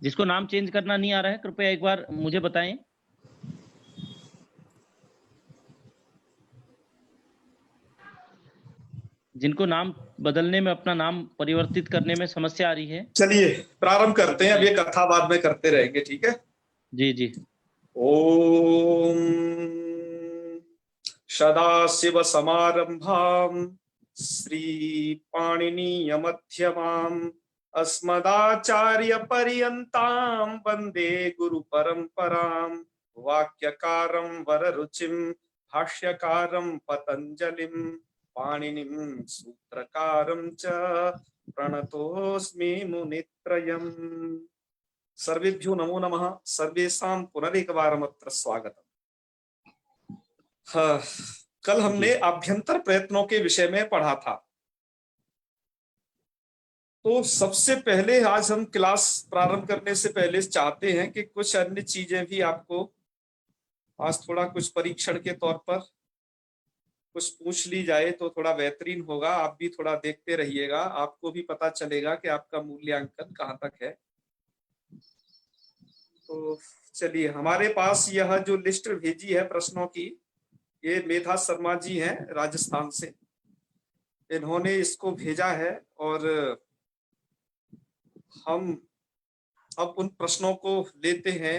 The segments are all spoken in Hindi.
जिसको नाम चेंज करना नहीं आ रहा है कृपया एक बार मुझे बताएं। जिनको नाम बदलने में, अपना नाम परिवर्तित करने में समस्या आ रही है। चलिए प्रारंभ करते हैं, अब ये कथा बाद में करते रहेंगे, ठीक है। जी जी। ओम सदाशिव समारंभाम श्री पाणिनीय मध्यमाम अस्मदाचार्य पर्यंताम वंदे गुरु परंपराम वाक्यकारं वररुचिम भाष्यकारं पतंजलिम पाणिनिं सूत्रकारं च प्रणतोस्मि मुनित्रयम्। सर्वेभ्यो नमो नमः। सर्वेषां पुनरेकवारमत्र स्वागतम्। कल हमने आभ्यंतर प्रयत्नों के विषय में पढ़ा था, तो सबसे पहले आज हम क्लास प्रारंभ करने से पहले चाहते हैं कि कुछ अन्य चीजें भी आपको आज थोड़ा कुछ परीक्षण के तौर पर कुछ पूछ ली जाए तो थोड़ा बेहतरीन होगा। आप भी थोड़ा देखते रहिएगा, आपको भी पता चलेगा कि आपका मूल्यांकन कहाँ तक है। तो चलिए, हमारे पास यह जो लिस्ट भेजी है प्रश्नों की, ये मेधा शर्मा जी हैं राजस्थान से, इन्होंने इसको भेजा है और हम अब उन प्रश्नों को लेते हैं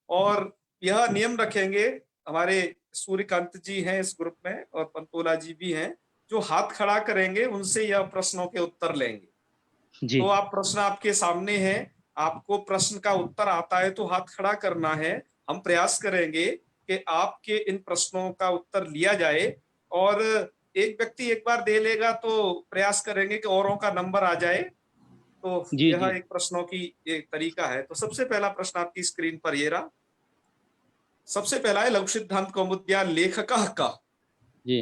और यह नियम रखेंगे। हमारे सूर्यकांत जी हैं इस ग्रुप में और पंतोला जी भी हैं, जो हाथ खड़ा करेंगे उनसे यह प्रश्नों के उत्तर लेंगे जी। तो आप प्रश्न आपके सामने है, आपको प्रश्न का उत्तर आता है तो हाथ खड़ा करना है। हम प्रयास करेंगे कि आपके इन प्रश्नों का उत्तर लिया जाए और एक व्यक्ति एक बार दे लेगा तो प्रयास करेंगे कि औरों का नंबर आ जाए। तो यह एक प्रश्नों की एक तरीका है। तो सबसे पहला प्रश्न आपकी स्क्रीन पर ये रहा। सबसे पहला है लघु सिद्धांत कौमुद्या लेखकः कः। जी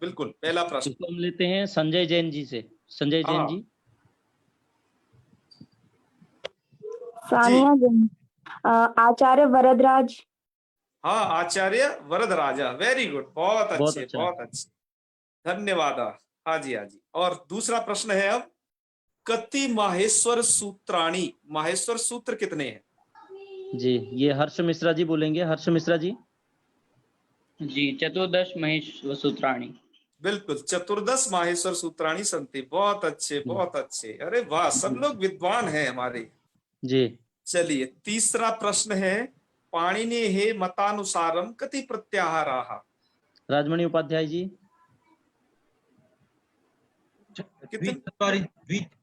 बिल्कुल पहला प्रश्न इसको हम लेते हैं संजय जैन जी से। संजय जैन जी। सानिया जैन। आचार्य वरदराज। हाँ, आचार्य वरदराजा, वेरी गुड, बहुत अच्छे, बहुत अच्छे, धन्यवाद। हाँ जी, हाँ जी। और दूसरा प्रश्न है अब, कति माहेश्वर सूत्राणी, माहेश्वर सूत्र कितने हैं? जी ये हर्ष मिश्रा जी बोलेंगे। हर्ष मिश्रा जी। जी 14 माहेश्वर सूत्राणी। बिल्कुल, 14 माहेश्वर सूत्राणी संति। बहुत अच्छे, बहुत अच्छे। अरे वाह, सब लोग विद्वान हैं हमारे जी। चलिए तीसरा प्रश्न है, पाणिनेः मतानुसारम कति प्रत्याहाराः। राजमणि उपाध्याय जी।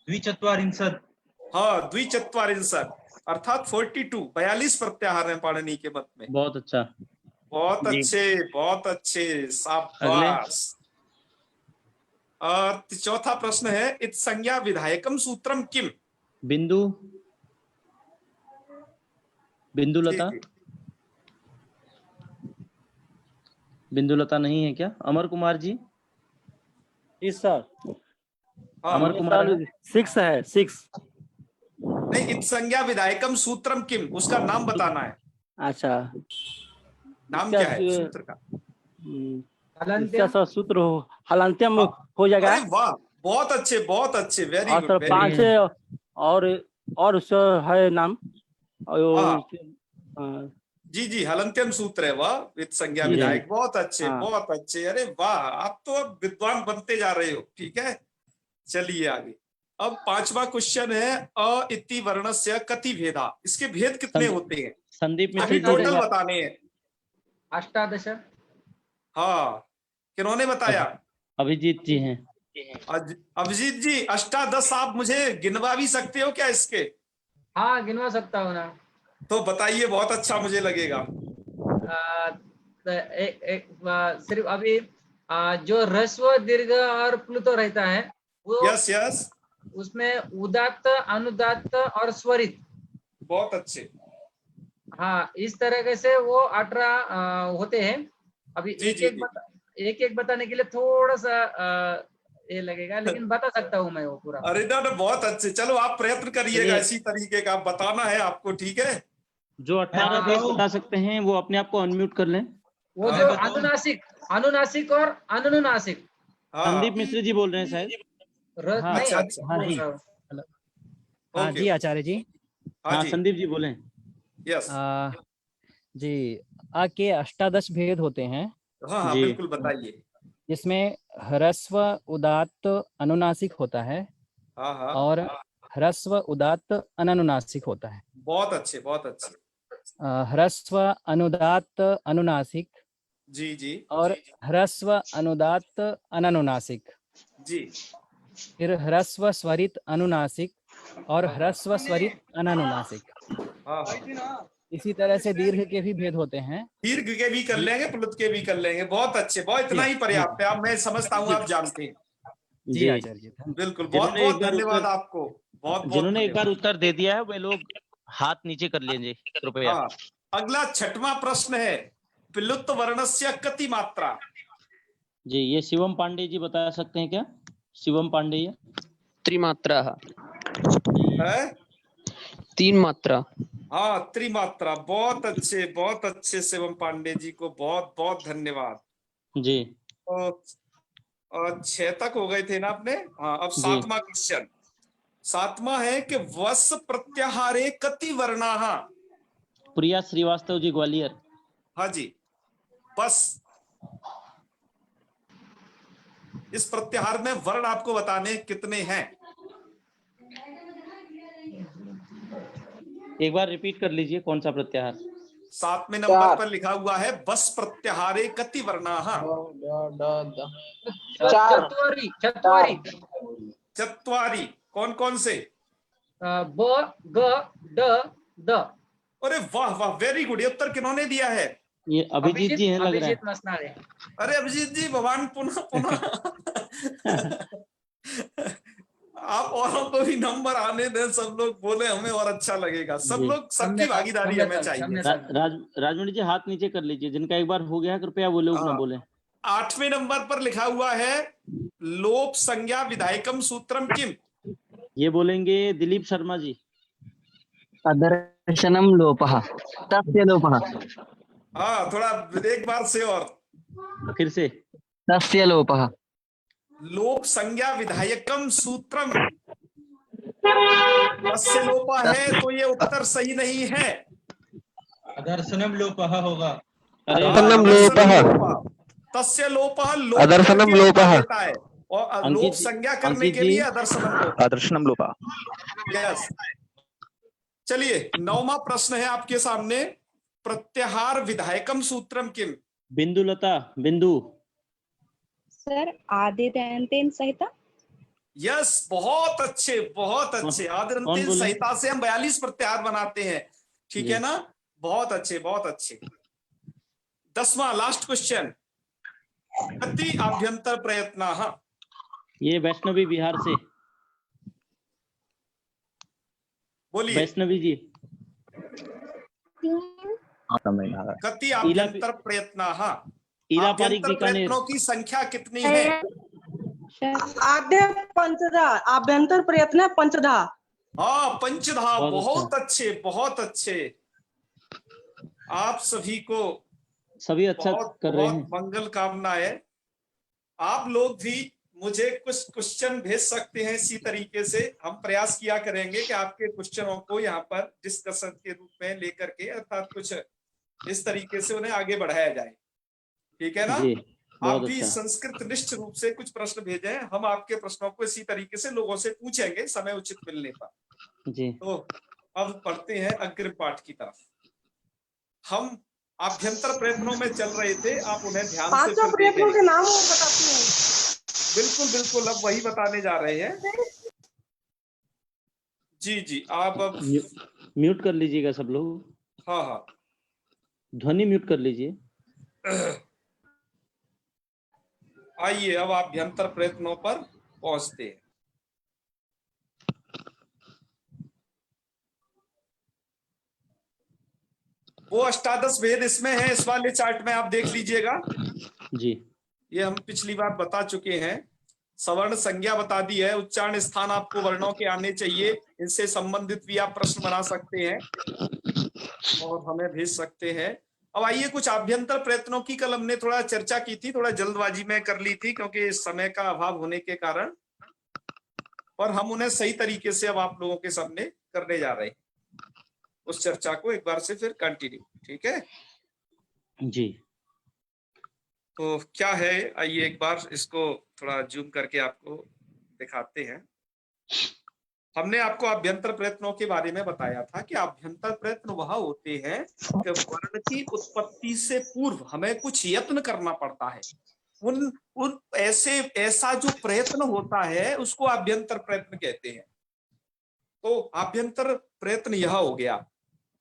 द्विचत्वारिंशत्। हाँ, द्विचत्वारिंशत् अर्थात 42 प्रत्याहार हैं पाणिनि के मत में। बहुत अच्छा, बहुत अच्छे, बहुत अच्छे, शाबाश। और चौथा प्रश्न है, इत संज्ञा विधायकम सूत्रम किम। बिंदु, बिंदुलता। बिंदुलता नहीं है क्या? अमर कुमार जी। इस सर अमर कुमार 6 है, 6 नहीं, इत संज्ञा विधायकम सूत्रम किम, उसका नाम बताना है। अच्छा, नाम क्या है सूत्र का? इसका सूत्र हलंत्यम हो जाएगा। अरे वाह, बहुत अच्छे, बहुत अच्छे, वेरी गुड। सर 5 और उसका है नाम। जी जी, हलंत्यम सूत्र है वह, विद संज्ञा विधायक। बहुत अच्छे, बहुत अच्छे। अरे वाह, आप तो अब विद्वान बनते जा रहे हो। ठीक है, चलिए आगे। अब पांचवा क्वेश्चन है, अ इति वर्णस्य कति भेदा। इसके भेद कितने होते हैं? संदीप अभी टोटल बताने हैं। 18। हाँ, किन्होंने बताया? अभिजीत जी हैं। अभिजीत जी, 18 आप मुझे गिनवा भी सकते हो क्या इसके? हाँ, गिनवा सकता हूँ ना। तो बताइए, बहुत अच्छा मुझे लगेगा। सिर्फ अभी जो ह्रस्व दीर्घ और प्लुतो रहता है वो, यस यस, उसमें उदात्त, अनुदात्त और स्वरित। बहुत अच्छे। हाँ, इस तरह से वो 18 होते हैं। अभी एक एक बताने के लिए थोड़ा सा ये लगेगा, लेकिन बता सकता हूँ मैं वो पूरा। अरे ना, बहुत अच्छे। चलो आप प्रयत्न करिएगा इसी तरीके का बताना है आपको, ठीक है। जो 18 भेद बता सकते हैं वो अपने आप को अनम्यूट कर लें। वो जो अनुनासिक, अनुनासिक और अनुनुनासिक। संदीप मिश्र जी बोल रहे हैं शायद। हाँ जी, हाँ जी आचार्य जी। हाँ हाँ जी, संदीप जी बोलें। यस, जी, आ के अष्टादश भेद होते हैं, हाँ हाँ जी। बिल्कुल बताइए। जिसमें ह्रस्व उदात्त अनुनासिक होता है हाँ हाँ, और ह्रस्व उदात्त अननुनासिक होता है। बहुत अच्छे, बहुत अच्छे। ह्रस्व अनुदात्त अनुनासिक जी जी और ह्रस्व अनुदात्त अननुनासिक, जी, फिर ह्रस्व स्वरित अनुनासिक और ह्रस्व स्वरित अननुनासिक। हाँ हाँ, इसी तरह से दीर्घ के भी भेद होते हैं। दीर्घ के भी कर लेंगे, प्लुत के भी कर लेंगे, बहुत अच्छे, बहुत, इतना ही पर्याप्त है। अब मैं समझता हूँ आप जानते हैं। जी जी आचार्य जी, धन्यवाद। बिल्कुल, बहुत जिन्होंने बहुत एक बार धन्यवाद उत्तर आपको, बहुत बहुत जिन्होंने एक बार धन्यवाद। उत्तर दे दिया है वे लोग हाथ नीचे कर लीजिए कृपया। हाँ, अगला 6वां प्रश्न है, प्लुत वर्णस्य कति मात्रा? जी ये शिवम पांडे जी बता सकते हैं क्या? शिवम पांडे या त्रिमात्रा है? 3 मात्रा। हाँ, त्रिमात्रा, बहुत अच्छे शिवम पांडे जी को बहुत बहुत धन्यवाद। जी तो 6 तक हो गए थे ना आपने? हाँ, अब जी 7वां क्वेश्चन। 7वां है कि वस प्रत्याहारे कति वर्णाः? प्रिया श्रीवास्तव जी ग्वालियर। हाँ जी, बस इस प्रत्याहार में वर्ण आपको बताने कितने हैं? एक बार रिपीट कर लीजिए कौन सा प्रत्याहार? 7वें नंबर पर लिखा हुआ है बस प्रत्याहारे कति वर्णाः? चत्वारि चत्वारि चत्वारि, कौन कौन से? ब ग ड द। अरे वाह वाह, वेरी गुड। ये उत्तर किन्होंने दिया है? ये अभिजीत जी हैं लग रहा है। अभिजीत मसनारे। अरे अभिजीत जी, भगवान पुनः पुनः आप औरों को भी नंबर आने दें, सब लोग बोले, हमें और अच्छा लगेगा। सब जी। लोग, सबकी भागीदारी हमें चाहिए। राजमणि जी हाथ नीचे कर लीजिए, जिनका एक बार हो गया है कृपया वो लोग ना हाँ। बोले। 8वें नंबर पर लिखा हुआ है लोप संज्ञा विधायकम सूत्रम किम? ये बोलेंगे दिलीप शर्मा जी। अदर्शनम लोपः तस्य लोपः हाँ, थोड़ा एक बार से और। फिर से। तस्य लोपः लोप संज्ञा विधायकम सूत्रम, तस्य लोपा है, तो ये उत्तर सही नहीं है। अदर्शनम लोपः होगा। अरे अदर्शनम लोपः तस्य लोपः, लोप अदर्शनम करके लोपः देता है, और अंकित लोप जी- संज्ञा करने अंकित के जी- लिए अदर्शनम लोप। अदर्शनम लोपः। यस। चलिए, 9वां प्रश्न है आपके सामने, प्रत्याहार विधायकम सूत्रम किम? बिंदुलता बिंदु। सर आदित्यंतेन सहित। यस, बहुत अच्छे, बहुत अच्छे। कौन आदित्यंतेन बोले? संहिता से हम 42 प्रत्याहार बनाते हैं, ठीक जी। है ना? बहुत अच्छे, बहुत अच्छे। 10वां लास्ट क्वेश्चन, कति आभ्यंतर प्रयत्नाः? ये वैष्णवी बिहार से। बोलिए, वैष्णवी जी। कति आभ्यंतर प्रयत्नाः? इला पारिक आभ्यंतर बीकानेर। प्रयत्नों की संख्या कितनी है? आद्य पंचधा, आभ्यंतर प्रयत्न पंचधा। हाँ, पंचधा। बहुत बहुत अच्छे, बहुत अच्छे। आप सभी को सभी अच्छा बहुत कर रहे बहुत हैं। मंगल कामनाएं। आप लोग भी मुझे कुछ क्वेश्चन भेज सकते हैं इसी तरीके से। हम प्रयास किया करेंगे कि आपके क्वेश्चनों को यहाँ पर डिस्कशन के रूप में लेकर के, अर्थात कुछ इस तरीके से उन्हें आगे बढ़ाया जाए, ठीक है ना? जी आप बहुत भी अच्छा। संस्कृत निष्ठ रूप से कुछ प्रश्न भेजें, हम आपके प्रश्नों को इसी तरीके से लोगों से पूछेंगे समय उचित मिलने पर। जी तो अब पढ़ते हैं अग्रिम पाठ की तरफ। हम आभ्यंतर प्रयत्नों में चल रहे थे, आप उन्हें ध्यान से पांचों फिर प्रयत्नों देखें। के नाम बताती हूँ। बिल्कुल बिल्कुल, अब वही बताने जा रहे हैं। जी जी, आप अब म्यूट कर लीजिएगा सब लोग। हाँ हाँ, ध्वनि म्यूट कर लीजिए। आइए अब आभ्यंतर प्रयत्नों पर पहुंचते हैं। वो अष्टादश भेद इसमें है, इस वाले चार्ट में आप देख लीजिएगा। जी ये हम पिछली बार बता चुके हैं। सवर्ण संज्ञा बता दी है, उच्चारण स्थान आपको वर्णों के आने चाहिए। इनसे संबंधित भी आप प्रश्न बना सकते हैं और हमें भेज सकते हैं। अब आइए, कुछ आभ्यंतर प्रयत्नों की कल हमने थोड़ा चर्चा की थी, थोड़ा जल्दबाजी में कर ली थी क्योंकि समय का अभाव होने के कारण, और हम उन्हें सही तरीके से अब आप लोगों के सामने करने जा रहे हैं। उस चर्चा को एक बार से फिर कंटिन्यू, ठीक है जी। तो क्या है, आइए एक बार इसको थोड़ा जूम करके आपको दिखाते हैं। हमने आपको अभ्यंतर प्रयत्नों के बारे में बताया था कि अभ्यंतर प्रयत्न वह होते हैं कि वर्ण की उत्पत्ति से पूर्व हमें कुछ यत्न करना पड़ता है। उन ऐसा जो प्रयत्न होता है उसको अभ्यंतर प्रयत्न कहते हैं। तो अभ्यंतर प्रयत्न यह हो गया।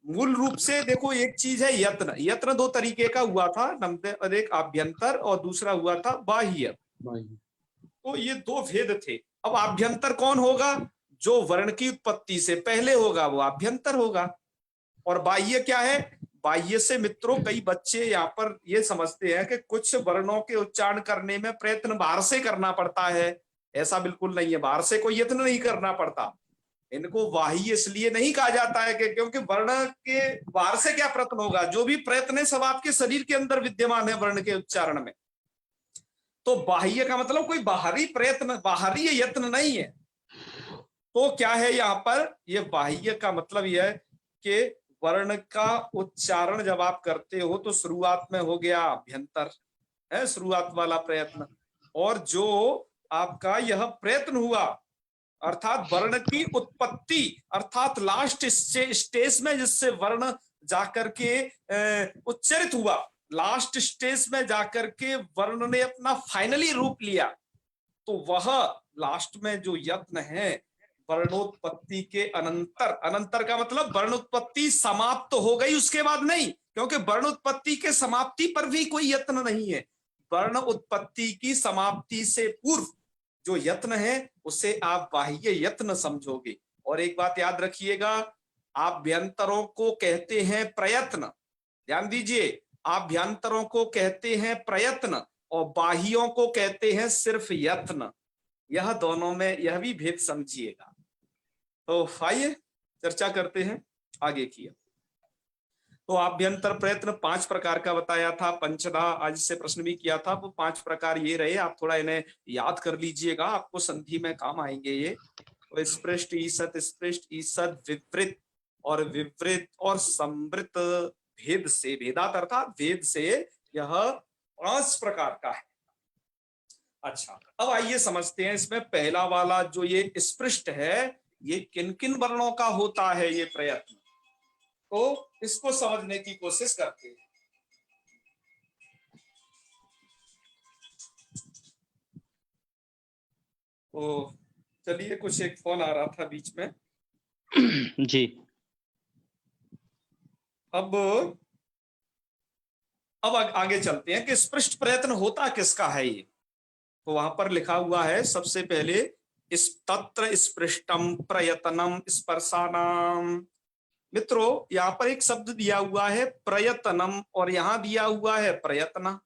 मूल रूप से देखो, एक चीज है यत्न। यत्न दो तरीके का हुआ था, नंबर एक अभ्यंतर और दूसरा हुआ था बाह्य। तो ये दो भेद थे। अब अभ्यंतर कौन होगा? जो वर्ण की उत्पत्ति से पहले होगा वो अभ्यंतर होगा। और बाह्य क्या है? बाह्य से मित्रों कई बच्चे यहाँ पर ये समझते हैं कि कुछ वर्णों के उच्चारण करने में प्रयत्न बाहर से करना पड़ता है। ऐसा बिल्कुल नहीं है, बाहर से कोई यत्न नहीं करना पड़ता। इनको बाह्य इसलिए नहीं कहा जाता है कि क्योंकि वर्ण के बाहर से क्या प्रयत्न होगा? जो भी प्रयत्न है सब आपके शरीर के अंदर विद्यमान है वर्ण के उच्चारण में। तो बाह्य का मतलब कोई बाहरी प्रयत्न, बाहरी यत्न नहीं है। तो क्या है यहाँ पर? ये बाह्य का मतलब यह है कि वर्ण का उच्चारण जब आप करते हो तो शुरुआत में हो गया अभ्यंतर है, शुरुआत वाला प्रयत्न। और जो आपका यह प्रयत्न हुआ अर्थात वर्ण की उत्पत्ति, अर्थात लास्ट स्टेज में जिससे वर्ण जाकर के उच्चरित हुआ, लास्ट स्टेज में जाकर के वर्ण ने अपना फाइनली रूप लिया, तो वह लास्ट में जो यत्न है वर्णोत्पत्ति के अनंतर। अनंतर का मतलब वर्णोत्पत्ति समाप्त हो गई उसके बाद नहीं, क्योंकि वर्णोत्पत्ति के समाप्ति पर भी कोई यत्न नहीं है। वर्ण उत्पत्ति की समाप्ति से पूर्व जो यत्न है उसे आप बाह्य यत्न समझोगे। और एक बात याद रखिएगा, आभ्यंतरों को कहते हैं प्रयत्न। ध्यान दीजिए, आभ्यंतरों को कहते हैं प्रयत्न और बाह्यों को कहते हैं सिर्फ यत्न। यह दोनों में यह भी भेद समझिएगा। तो आइए चर्चा करते हैं आगे की। तो आभ्यंतर प्रयत्न 5 प्रकार का बताया था, पंचधा आज से प्रश्न भी किया था। वो 5 प्रकार ये रहे, आप थोड़ा इन्हें याद कर लीजिएगा, आपको संधि में काम आएंगे ये। तो स्पृष्ट, ईसत, स्पृष्ट, ईसत, विवृत और विवृत और संवृत भेद से, भेदात अर्थात भेद से यह 5 प्रकार का है। अच्छा, अब आइए समझते हैं इसमें पहला वाला जो ये स्पृष्ट है, ये किन किन वर्णों का होता है ये प्रयत्न, तो इसको समझने की कोशिश करते हैं। तो चलिए, कुछ एक फोन आ रहा था बीच में जी। अब आगे चलते हैं कि स्पृष्ट प्रयत्न होता किसका है ये। तो वहां पर लिखा हुआ है सबसे पहले, इस तत्र स्पृष्टम प्रयतनम स्पर्शानाम। मित्रों यहाँ पर एक शब्द दिया हुआ है प्रयतनम और यहाँ दिया हुआ है प्रयत्न।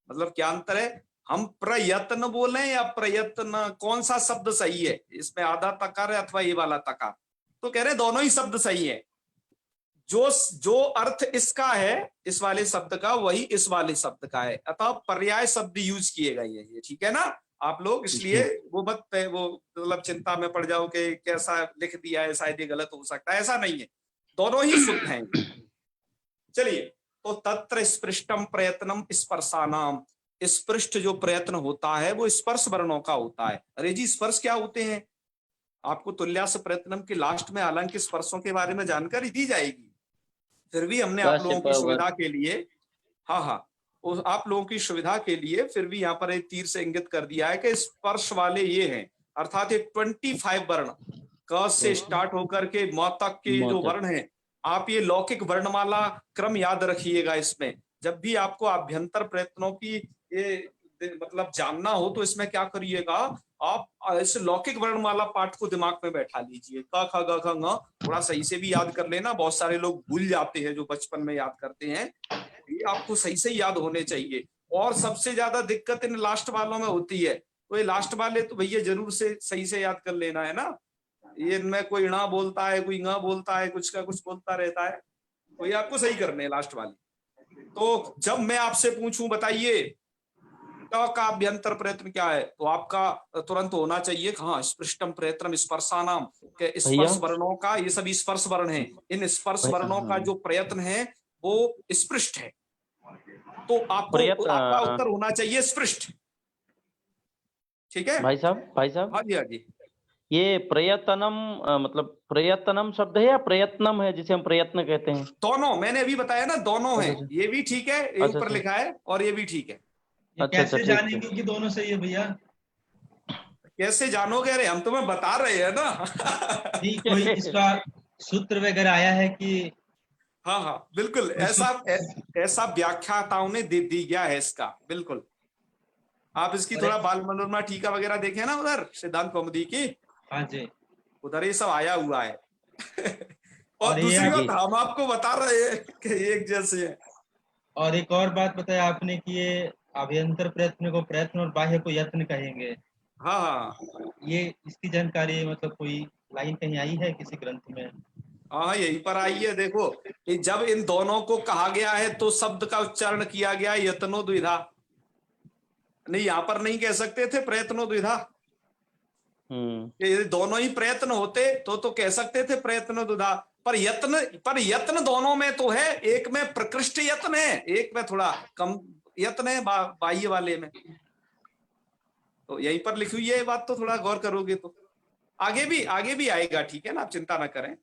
मतलब क्या अंतर है? हम प्रयत्न बोले या प्रयत्न, कौन सा शब्द सही है? इसमें आधा तकार है अथवा ये वाला तकार? तो कह रहे दोनों ही शब्द सही है। जो अर्थ इसका है इस वाले शब्द का, वही इस वाले शब्द का है, अतः पर्याय शब्द यूज किए गए हैं ये, ठीक है ना आप लोग? इसलिए वो मत वो मतलब चिंता में पड़ जाओ कि कैसा लिख दिया है, शायद ये गलत हो सकता है, ऐसा नहीं है, दोनों ही शुद्ध हैं। चलिए, तो तत्र स्पृष्टम प्रयत्नम स्पर्शानाम। स्पृष्ट जो प्रयत्न होता है वो स्पर्श वर्णों का होता है। अरे जी, स्पर्श क्या होते हैं? आपको तुल्यास प्रयत्नम के लास्ट में हालांकि स्पर्शों के बारे में जानकारी दी जाएगी, फिर भी हमने आप लोगों की सुविधा के लिए, हाँ, आप लोगों की सुविधा के लिए फिर भी यहाँ पर एक तीर से इंगित कर दिया है कि स्पर्श वाले ये हैं, अर्थात ये 25 वर्ण क से स्टार्ट होकर के म तक के जो वर्ण हैं, आप ये लौकिक वर्णमाला क्रम याद रखिएगा। इसमें जब भी आपको आभ्यंतर प्रयत्नों की ये मतलब जानना हो तो इसमें क्या करिएगा, आप इस लौकिक वर्णमाला पाठ को दिमाग में बैठा लीजिए। क ख ग घ ङ थोड़ा सही से भी याद कर लेना, बहुत सारे लोग भूल जाते हैं जो बचपन में याद करते हैं, ये आपको सही से याद होने चाहिए। और सबसे ज्यादा दिक्कत इन लास्ट वालों में होती है, तो ये लास्ट वाले तो भैया जरूर से सही से याद कर लेना है ना। ये इनमें कोई णा बोलता है, कोई ङ बोलता है, कुछ का कुछ बोलता रहता है, तो ये आपको सही करने है लास्ट वाली। तो जब मैं आपसे पूछूं बताइए त का अभ्यंतर प्रयत्न क्या है? तो आपका तुरंत होना चाहिए हाँ स्पृष्टम प्रयत्नम स्पर्शानाम के स्पर्श वर्णों का, ये सभी स्पर्श वर्ण हैं, इन स्पर्श वर्णों का जो प्रयत्न है वो स्पृष्ट है। तो आपको आपका उत्तर होना चाहिए स्पृष्ट। ठीक है भाई साहब हाँ जी ये प्रयत्नम मतलब प्रयत्नम शब्द है या प्रयत्नम है जिसे हम प्रयत्न कहते हैं? दोनों, मैंने अभी बताया ना दोनों हैं, ये भी ठीक है, ये ऊपर लिखा है और ये भी ठीक है। कैसे जानेंगे कि दोनों सही है भैया? कैसे जानोगे? अरे हम तुम्हें बता रहे हैं ना। नहीं, कोई इसका सूत्र वगैरह आया है कि? हाँ बिल्कुल, ऐसा व्याख्याताओं ने दे दिया है इसका। बिल्कुल, आप इसकी थोड़ा बाल मनोरमा टीका वगैरह देखें ना, उधर सिद्धांत कौमुदी की, हाँ जी, उधर ये सब आया हुआ है। और दूसरी बात हम आपको बता रहे हैं कि एक जैसे है। और एक और बात बताया आपने कि ये अभ्यंतर प्रयत्न को प्रयत्न और बाह्य को यत्न कहेंगे। हाँ ये इसकी जानकारी मतलब कोई लाइन कहीं आई है किसी ग्रंथ में? हाँ यहीं पर आई है, देखो कि जब इन दोनों को कहा गया है तो शब्द का उच्चारण किया गया यत्नो द्विधा, नहीं यहाँ पर नहीं कह सकते थे प्रयत्नो द्विधा। यदि दोनों ही प्रयत्न होते तो कह सकते थे प्रयत्न द्विधा, पर यत्न दोनों में तो है, एक में प्रकृष्ट यत्न है, एक में थोड़ा कम यत्न है बाह्य वाले में। तो यहीं पर लिखी हुई है ये बात, तो थोड़ा गौर करोगे तो आगे भी आएगा। ठीक है ना, आप चिंता ना करें।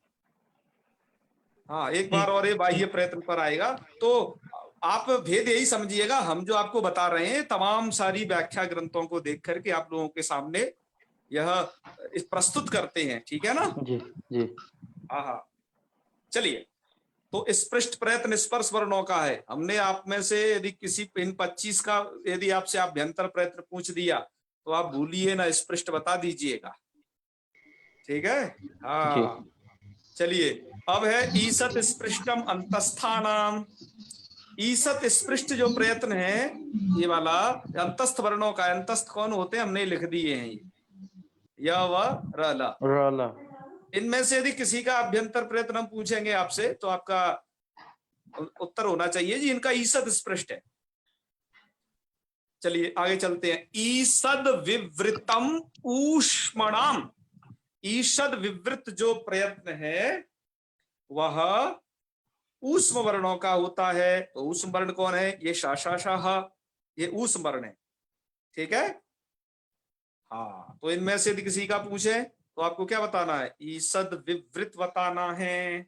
हाँ एक बार और ये बाह्य प्रयत्न पर आएगा। तो आप भेद यही समझिएगा, हम जो आपको बता रहे हैं तमाम सारी व्याख्या ग्रंथों को देख करके आप लोगों के सामने यह प्रस्तुत करते हैं। ठीक है ना जी हाँ चलिए, तो स्पृष्ट प्रयत्न स्पर्श वर्णों का है। हमने आप में से यदि किसी इन 25 का यदि आपसे अभ्यंतर प्रयत्न पूछ दिया तो आप भूलिए ना, स्पृष्ट बता दीजिएगा। ठीक है हाँ चलिए, अब है ईसत स्पृष्टम अंतस्थानाम। ईसत स्पृष्ट जो प्रयत्न है ये वाला अंतस्थ वर्णों का, अंतस्थ कौन होते हैं हमने लिख दिए हैं, य व र। इनमें से यदि किसी का अभ्यंतर प्रयत्न हम पूछेंगे आपसे तो आपका उत्तर होना चाहिए जी इनका ईसद स्पृष्ट है। चलिए आगे चलते हैं। ईसद विवृतम ऊष्मणाम। ईसद विवृत जो प्रयत्न है वह ऊष्म वर्णों का होता है। तो ऊष्म वर्ण कौन है? ये शाशाशाह, ये ऊष्म वर्ण है। ठीक है हाँ, तो इनमें से यदि किसी का पूछे तो आपको क्या बताना है? ईसद विवृत बताना है।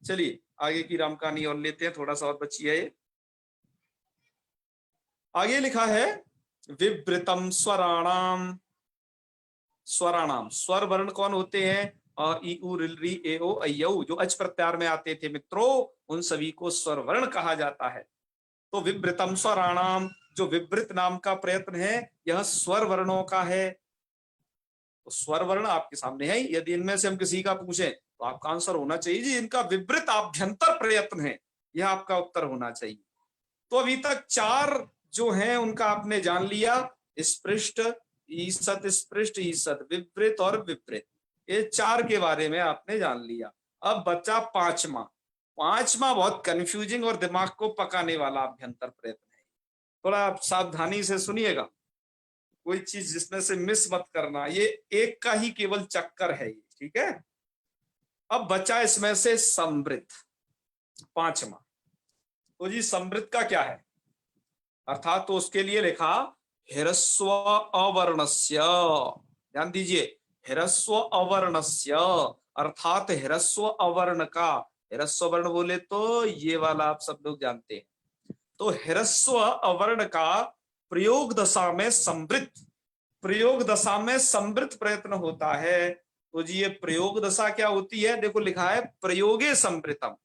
चलिए आगे की राम कहानी और लेते हैं, थोड़ा सा और बची है। आगे लिखा है विवृतम स्वराणाम। स्वराणाम, स्वर वर्ण कौन होते हैं? ई उ रिल री ए ओ ऐ जो अच प्रत्यार में आते थे मित्रों, उन सभी को स्वर वर्ण कहा जाता है। तो विवृतम स्वराणाम, जो विवृत नाम का प्रयत्न है यह स्वर वर्णों का है। तो स्वर वर्ण आपके सामने है। यदि इनमें से हम किसी का पूछें तो आपका आंसर होना चाहिए जी इनका विवृत आभ्यंतर प्रयत्न है, यह आपका उत्तर होना चाहिए। तो अभी तक 4 जो हैं उनका आपने जान लिया, स्पृष्ट, ईसत स्पृष्ट, ईसत विवृत और विपरीत, ये 4 के बारे में आपने जान लिया। अब बचा 5वां बहुत कंफ्यूजिंग और दिमाग को पकाने वाला अभ्यंतर प्रयत्न है। थोड़ा आप सावधानी से सुनिएगा, कोई चीज जिसमें से मिस मत करना, ये एक का ही केवल चक्कर है ये। ठीक है, अब बचा इसमें से समृद्ध 5वां। तो जी समृद्ध का क्या है? अर्थात तो उसके लिए लिखा ह्रस्व अवर्णस्य। ध्यान दीजिए, ह्रस्व अवर्णस्य अर्थात ह्रस्व अवर्ण का, ह्रस्व वर्ण बोले तो ये वाला आप सब लोग जानते हैं। तो ह्रस्व अवर्ण का प्रयोग दशा में समृद्ध, प्रयोग दशा में समृद्ध प्रयत्न होता है। तो जी ये प्रयोग दशा क्या होती है? देखो लिखा है प्रयोगे समृतम,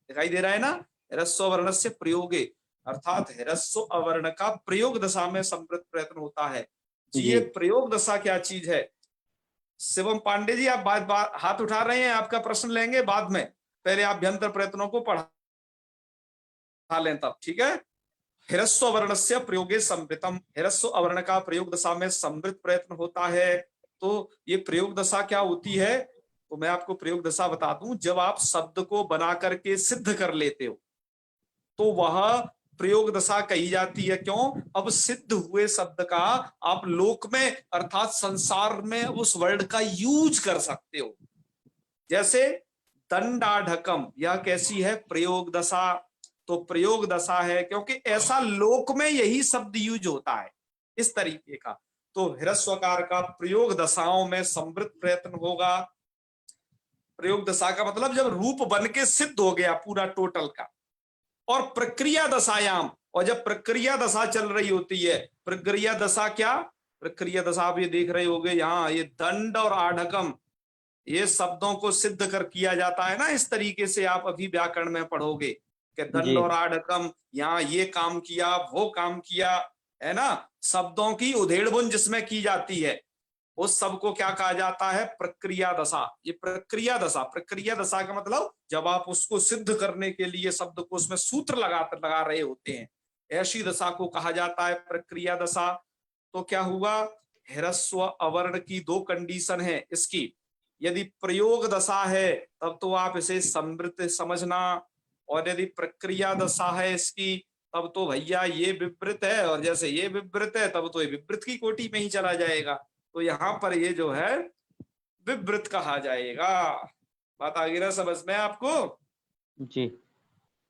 दिखाई दे रहा है ना, ह्रस्व वर्ण से प्रयोगे, अर्थात ह्रस्व अवर्ण का प्रयोग दशा में समृद्ध प्रयत्न होता है। जी ये प्रयोग दशा क्या चीज है? शिवम पांडे जी आप बात हाथ उठा रहे हैं, आपका प्रश्न लेंगे बाद में, पहले अभ्यंतर प्रयत्नों को पढ़ा लें तब। ठीक है, ह्रस्व वर्ण से प्रयोगे समृतम, ह्रस्व अवर्ण का प्रयोग दशा में समृद्ध प्रयत्न होता है। तो ये प्रयोग दशा क्या होती है? तो मैं आपको प्रयोग दशा बता दूं, जब आप शब्द को बना करके सिद्ध कर लेते हो तो वह प्रयोग दशा कही जाती है। क्यों? अब सिद्ध हुए शब्द का आप लोक में अर्थात संसार में उस वर्ड का यूज कर सकते हो। जैसे दंडाढकम, यह कैसी है? प्रयोग दशा। तो प्रयोग दशा है क्योंकि ऐसा लोक में यही शब्द यूज होता है इस तरीके का। तो ह्रस्वकार का प्रयोग दशाओं में समृद्ध प्रयत्न होगा। प्रयोग दशा का मतलब जब रूप बन के सिद्ध हो गया पूरा टोटल का। और प्रक्रिया दशायाम, और जब प्रक्रिया दशा चल रही होती है, प्रक्रिया दशा क्या? प्रक्रिया दशा आप ये देख रहे होगे यहाँ, ये दंड और आढ़कम, ये शब्दों को सिद्ध कर किया जाता है ना। इस तरीके से आप अभी व्याकरण में पढ़ोगे कि दंड और आढ़कम, यहाँ ये काम किया, वो काम किया, है ना। शब्दों की उधेड़बुन जिसमें की जाती है उस सब को क्या कहा जाता है? प्रक्रिया दशा। ये प्रक्रिया दशा, प्रक्रिया दशा का मतलब जब आप उसको सिद्ध करने के लिए शब्द को उसमें सूत्र लगा रहे होते हैं, ऐसी दशा को कहा जाता है प्रक्रिया दशा। तो क्या हुआ? ह्रस्व अवर्ण की दो कंडीशन है इसकी। यदि प्रयोग दशा है तब तो आप इसे समृद्ध समझना, और यदि प्रक्रिया दशा है इसकी तब तो भैया ये विपरीत है, और जैसे ये विपरीत है तब तो ये विपरीत की कोटि में ही चला जाएगा। तो यहाँ पर ये जो है विपरीत कहा जाएगा। बात आ गई ना समझ में आपको? जी।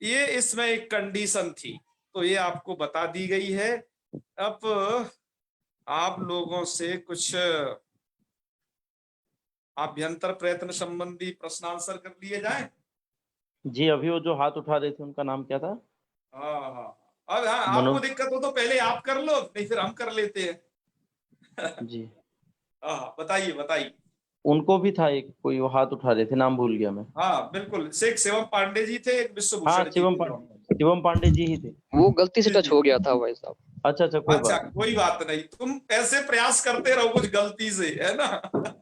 ये इसमें एक कंडीशन थी तो ये आपको बता दी गई है। अब आप लोगों से कुछ आभ्यंतर प्रयत्न संबंधी प्रश्न आंसर कर लिए जाए। जी, अभी वो जो हाथ उठा रहे थे उनका नाम क्या था? हाँ, अब हाँ आपको दिक्कत हो तो पहले आप कर लो, नहीं फिर हम कर लेते हैं। जी, हाँ बताइए बताइए। उनको भी था एक, कोई वो हाथ उठा रहे थे, नाम भूल गया मैं। हाँ बिल्कुल, शेख शिवम पांडे जी थे, एक विश्वभूषण हाँ, जी थे। शिवम पांडे जी ही थे। वो गलती से टच हो गया था भाई साहब। अच्छा अच्छा, कोई बात नहीं। कोई बात नहीं, तुम ऐसे प्रयास करते रहो कुछ गलती से, है ना।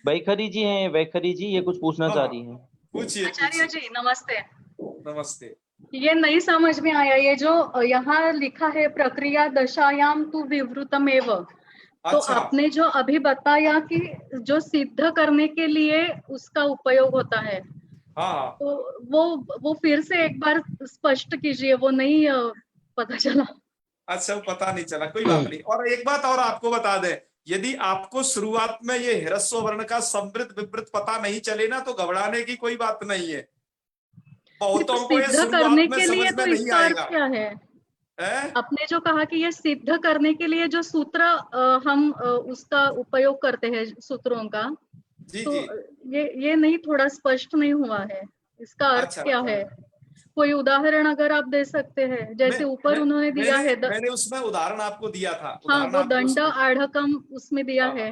वैखरी जी हैं, वैखरी जी, ये कुछ पूछना चाह रही हैं। पूछिए। आचार्य जी नमस्ते। नमस्ते। ये नहीं समझ में आया, ये जो यहाँ लिखा है प्रक्रिया दशायाम तु विवृतमेव, तो अच्छा। आपने जो अभी बताया कि जो सिद्ध करने के लिए उसका उपयोग होता है, हाँ तो वो फिर से एक बार स्पष्ट कीजिए, वो नहीं पता चला। अच्छा, वो पता नहीं चला, कोई बात नहीं। और एक बात और आपको बता दें, यदि आपको शुरुआत में ये ह्रस्व वर्ण का समृद्ध विपरीत पता नहीं चले ना तो घबराने की कोई बात नहीं है। बहुतों को ये सिद्ध करने शुरुआत में के लिए समझ में तो नहीं इसका अर्थ आएगा। क्या है? आपने जो कहा कि ये सिद्ध करने के लिए जो सूत्र हम उसका उपयोग करते हैं सूत्रों का, जी तो जी। ये नहीं, थोड़ा स्पष्ट नहीं हुआ है, इसका अर्थ अच्छा, क्या है? कोई उदाहरण अगर आप दे सकते हैं, जैसे ऊपर उन्होंने दिया है मैंने उसमें उदाहरण आपको दिया था। हाँ, वो दंड आढ़कम उसमें दिया है,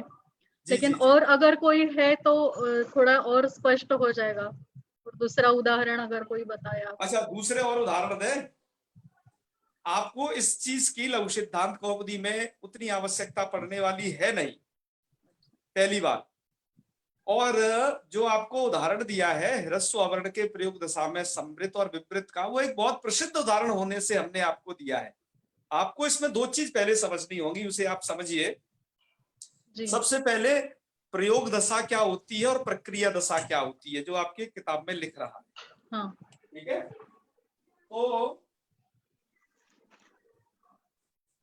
लेकिन और अगर कोई है तो थोड़ा और स्पष्ट हो जाएगा। और दूसरा उदाहरण अगर कोई बताया। अच्छा, दूसरे और उदाहरण दे। आपको इस चीज की लघु सिद्धांत कौमुदी में उतनी आवश्यकता पड़ने वाली है नहीं, पहली बात। और जो आपको उदाहरण दिया है ह्रस्व अवर्ण के प्रयोग दशा में समृद्ध और विपरीत का, वो एक बहुत प्रसिद्ध उदाहरण होने से हमने आपको दिया है। आपको इसमें दो चीज पहले समझनी होगी, उसे आप समझिए। सबसे पहले प्रयोग दशा क्या होती है और प्रक्रिया दशा क्या होती है, जो आपके किताब में लिख रहा है। हाँ। ठीक है। तो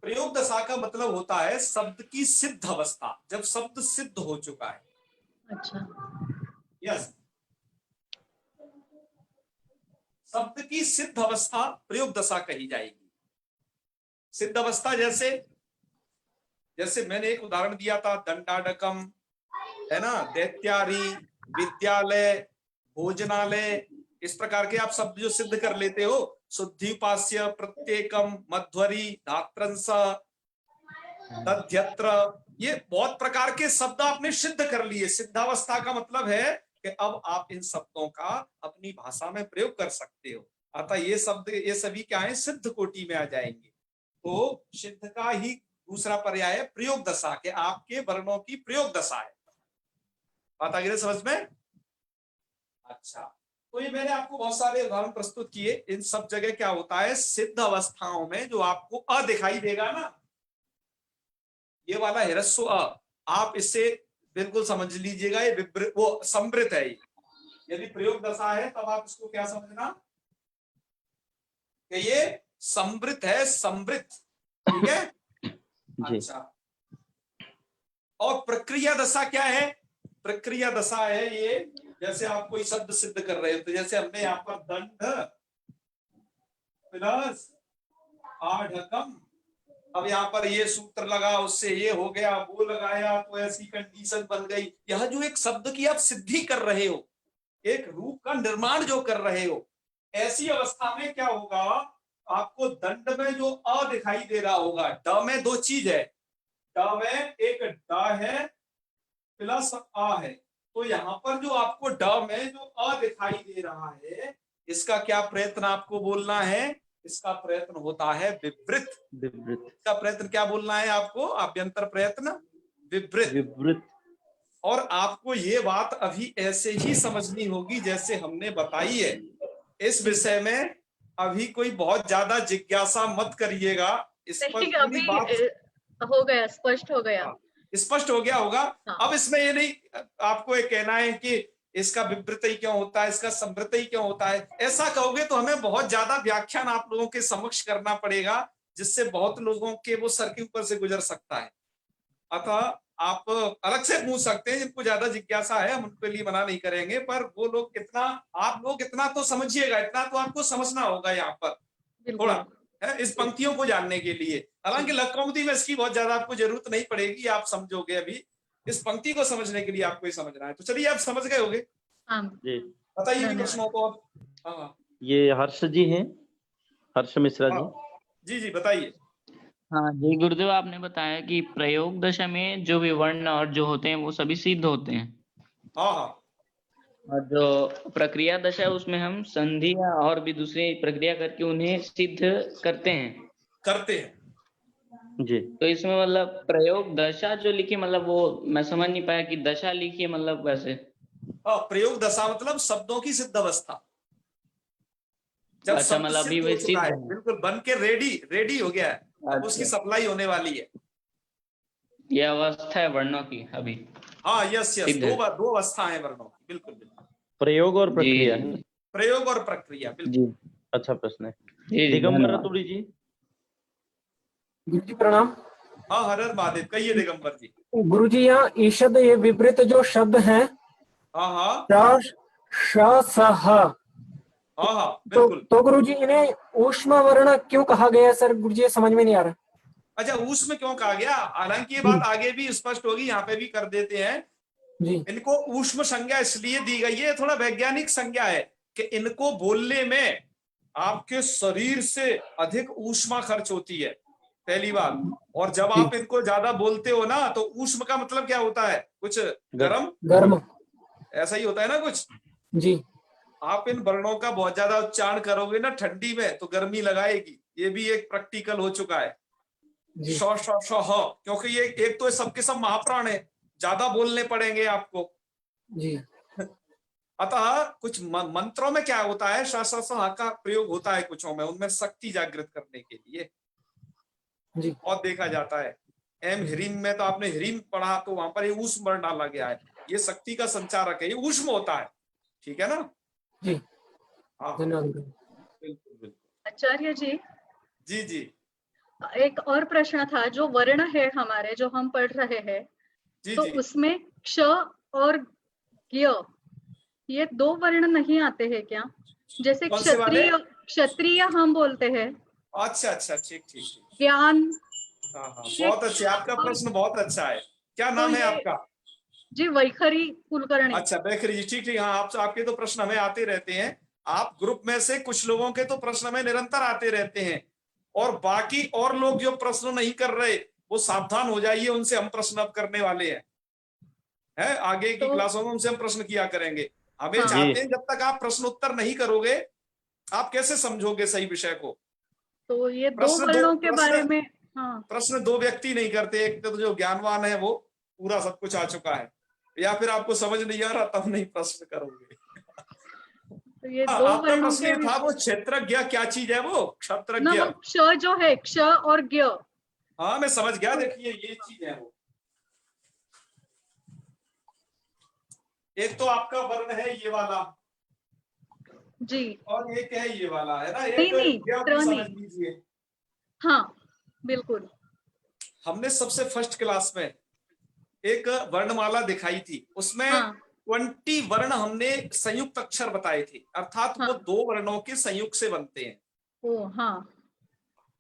प्रयोग दशा का मतलब होता है शब्द की सिद्ध अवस्था, जब शब्द सिद्ध हो चुका है। अच्छा। यस, शब्द की सिद्ध अवस्था प्रयोग दशा कही जाएगी। सिद्ध अवस्था जैसे मैंने एक उदाहरण दिया था, दंडाडकम, है ना, दैत्यारी, विद्यालय, भोजनालय, इस प्रकार के आप शब्द जो सिद्ध कर लेते हो, शुद्धिपास्य, प्रत्येकम, मध्वरी, धात्रंस, तद्यत्र, ये बहुत प्रकार के शब्द आपने सिद्ध कर लिए। सिद्धावस्था का मतलब है कि अब आप इन शब्दों का अपनी भाषा में प्रयोग कर सकते हो। अतः ये शब्द, ये सभी क्या है, सिद्ध कोटि में आ जाएंगे। तो सिद्ध का ही दूसरा पर्याय है प्रयोग दशा, के आपके वर्णों की प्रयोग दशा है। बात आ गई समझ में? अच्छा, तो ये मैंने आपको बहुत सारे उदाहरण प्रस्तुत किए। इन सब जगह क्या होता है, सिद्ध अवस्थाओं में जो आपको अ दिखाई देगा ना, ये वाला ह्रस्व अ, आप इससे बिल्कुल समझ लीजिएगा ये वो समृद्ध है। यदि प्रयोग दशा है तब आप इसको क्या समझना कि ये समृत है, समृत, ठीक है। जी। अच्छा, और प्रक्रिया दशा क्या है? प्रक्रिया दशा है ये, जैसे आप कोई शब्द सिद्ध कर रहे हो, तो जैसे हमने यहाँ पर दंड प्लस आढ़कम, अब यहाँ पर ये सूत्र लगा, उससे ये हो गया, वो लगाया, तो ऐसी कंडीशन बन गई। यह जो एक शब्द की आप सिद्धि कर रहे हो, एक रूप का निर्माण जो कर रहे हो, ऐसी अवस्था में क्या होगा, आपको दंड में जो अ दिखाई दे रहा होगा, ड में दो चीज है, ड में एक ड है प्लस आ है, तो यहाँ पर जो आपको ड में जो अ दिखाई दे रहा है, इसका क्या प्रयत्न आपको बोलना है? इसका प्रयत्न होता है विवृत। विवृत। इसका प्रयत्न क्या बोलना है आपको? आभ्यंतर प्रयत्न विवृत। विवृत। और आपको ये बात अभी ऐसे ही समझनी होगी जैसे हमने बताई है। इस विषय में अभी कोई बहुत ज्यादा जिज्ञासा मत करिएगा, इस पर नहीं, पूरी अभी बात हो गया, स्पष्ट हो गया। स्पष्ट हो गया होगा। हाँ। अब इसमें ये नहीं आपको ये कहना है कि इसका विवृत ही क्यों होता है, इसका समृत ही क्यों होता है। ऐसा कहोगे तो हमें बहुत ज्यादा व्याख्यान आप लोगों के समक्ष करना पड़ेगा, जिससे बहुत लोगों के वो सर के ऊपर से गुजर सकता है। अतः आप अलग से पूछ सकते हैं, जिनको ज्यादा जिज्ञासा है हम उनके लिए मना नहीं करेंगे, पर वो लोग इतना, आप लोग इतना तो समझिएगा, इतना तो आपको समझना होगा यहाँ पर थोड़ा है, इस पंक्तियों को जानने के लिए। हालांकि लक्कौमुदी में इसकी बहुत ज्यादा आपको जरूरत नहीं पड़ेगी, आप समझोगे। अभी इस पंक्ति को समझने के लिए आपको ही समझना है। तो चलिए, आप समझ गए होंगे। जी। बताइए भी प्रश्नों को। हाँ, ये हर्ष जी हैं, हर्ष मिश्रा जी। जी जी बताइए। हाँ जी गुरुदेव, आपने बताया कि प्रयोग दशा में जो भी वर्ण और जो होते हैं वो सभी सिद्ध होते हैं। हाँ हाँ। और जो प्रक्रिया दशा है उसमें हम संधि या और भी दूसरी प्रक्रिया करके उन्हें सिद्ध करते हैं। जी। तो इसमें मतलब प्रयोग दशा जो लिखी, मतलब वो मैं समझ नहीं पाया कि दशा लिखी है मतलब वैसे। प्रयोग दशा मतलब शब्दों की सिद्ध अवस्था, जब अच्छा, शब्द मतलब सिद्ध अभी हो वे चुका सिद्ध है, है। बिल्कुल बन के रेडी हो गया है, अब उसकी सप्लाई होने वाली है। ये अवस्था है वर्णों की अभी। हाँ, यस दो अवस्था है वर्णों की, बिल्कुल बिल्कुल। प्रयोग और प्रक्रिया है। प्रयोग और प्रक्रिया, बिल्कुल। अच्छा प्रश्न है। जी, दिगंबर धन्यवाद। रतुड़ी जी। गुरु जी प्रणाम। हाँ, हर हर महादेव। कहिए दिगंबर जी। गुरु जी, यहाँ ईषद ये विपरीत जो शब्द हैं, हाँ हाँ हाँ बिल्कुल। तो गुरु जी इन्हें ऊष्म वर्ण क्यों कहा गया सर? गुरु जी समझ में नहीं आ रहा। अच्छा, ऊष्म क्यों कहा गया? हालांकि ये बात आगे भी स्पष्ट होगी, यहाँ पे भी कर देते हैं जी। इनको ऊष्म संज्ञा इसलिए दी गई है, थोड़ा वैज्ञानिक संज्ञा है कि इनको बोलने में आपके शरीर से अधिक ऊष्मा खर्च होती है, पहली बात। और जब आप इनको ज्यादा बोलते हो ना, तो ऊष्म का मतलब क्या होता है? कुछ गर्म, ऐसा ही होता है ना कुछ जी। आप इन वर्णों का बहुत ज्यादा उच्चारण करोगे ना ठंडी में, तो गर्मी लगाएगी। ये भी एक प्रैक्टिकल हो चुका है। श श श ह, क्योंकि ये एक तो सबके सब महाप्राण है, ज्यादा बोलने पड़ेंगे आपको जी। अतः कुछ मंत्रों में क्या होता है, श श श का प्रयोग होता है कुछों में, उनमें शक्ति जागृत करने के लिए जी। और देखा जाता है। एम ह्रीम में तो आपने ह्रीम पढ़ा, तो वहां पर ये ऊष्म वर्ण डाला गया है, ये शक्ति का संचारक है, ये ऊष्म होता है, ठीक है ना जी। हाँ धन्यवाद। बिल्कुल बिल्कुल। आचार्य जी, जी जी एक और प्रश्न था। जो वर्ण है हमारे, जो हम पढ़ रहे हैं, तो उसमें क्ष और ज्ञ, ये दो वर्ण नहीं आते हैं क्या? जैसे क्षत्रिय हम बोलते हैं। अच्छा अच्छा, ठीक ठीक। ज्ञान। हाँ हाँ, बहुत अच्छे, आपका प्रश्न बहुत अच्छा है। क्या नाम है आपका? जी वैखरी कुलकर्णी। अच्छा वैखरी जी, ठीक ठीक। हाँ, आपके तो प्रश्न हमें आते रहते हैं। आप ग्रुप में से कुछ लोगों के तो प्रश्न हमें निरंतर आते रहते हैं, और बाकी और लोग जो प्रश्न नहीं कर रहे, वो सावधान हो जाइए, उनसे हम प्रश्न अब करने वाले हैं। आगे की क्लासों में उनसे हम प्रश्न किया करेंगे। हमें चाहते हैं, जब तक आप प्रश्न उत्तर नहीं करोगे, आप कैसे समझोगे सही विषय को? तो ये दो वर्णों के बारे में प्रश्न दो व्यक्ति नहीं करते, एक तो जो ज्ञानवान है वो पूरा सब कुछ आ चुका है, या फिर आपको समझ नहीं आ रहा तब नहीं प्रश्न करोगे। तो ये दो आपका प्रश्न ये था, वो क्षेत्रज्ञ क्या चीज है? वो क्षत्रज्ञ क्ष जो है, क्ष और ज्ञ। हाँ मैं समझ गया। देखिए ये चीज है, वो एक तो आपका वर्ण है ये वाला, जी। और एक है ये वाला, है ना, नहीं नहीं, समझ लीजिए। हाँ बिल्कुल। हमने सबसे फर्स्ट क्लास में एक वर्णमाला दिखाई थी, उसमें हाँ 20 वर्ण हमने संयुक्त अक्षर बताए थे, अर्थात वो 2 वर्णों के संयुक्त से बनते हैं। ओ हाँ,